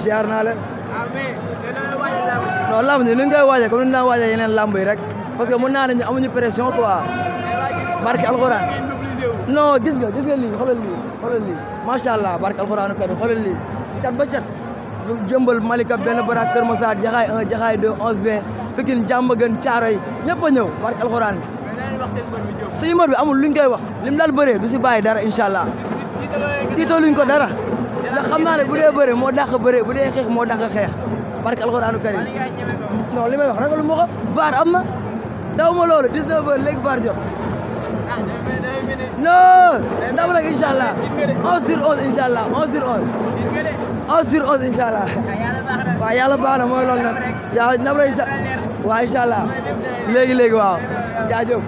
siyaar naa leen non lamb ni ñu koy waajee comme ni ñu daan waajee yeneen lamb yi rek parce que mën naa ne ñu amuñu pression quoi barke alxuraan non gis nga lii xoolal lii macha allah barke alxuraan kadi xoolal lii cat ba cat lu jëmbal Malika benn barak Kër Massar Jaxaay 1 Jaxaay 2 11B Pikine Diamaguène Thiaroye ñëpp a ñëw barke alxuraan suñu mbër bi amul luñ koy wax lim daal bëree du si bàyyi dara incha allah tiitoo luñ ko dara ndax xam naa ne bu dee bëre moo dàq bëre bu dee xeex moo dàq xeex barke alxuraanu karim non li may wax ragalu ma ko VAR am na daw ma loolu 19 heures léegi VAR jot non ndam rek incha allah 11 sur 11 incha allah 11 sur 11 11 sur 11 incha allah waaw yàlla baax na mooy loolu nag yaa ndam rek waaw incha allah léegi waaw jaajëf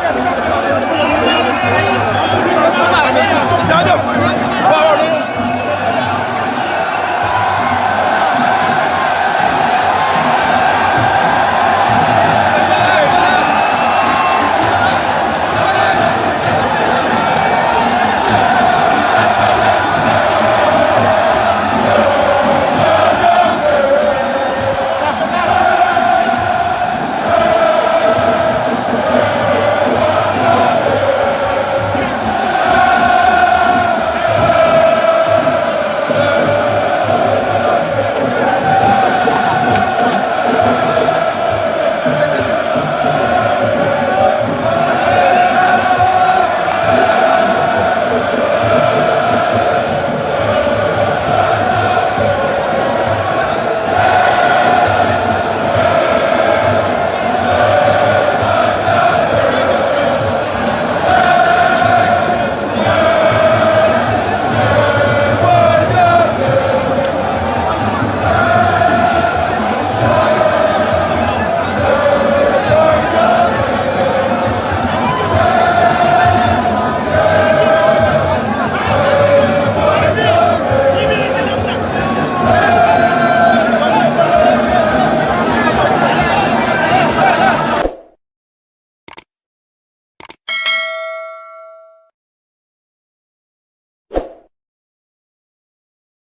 Yes,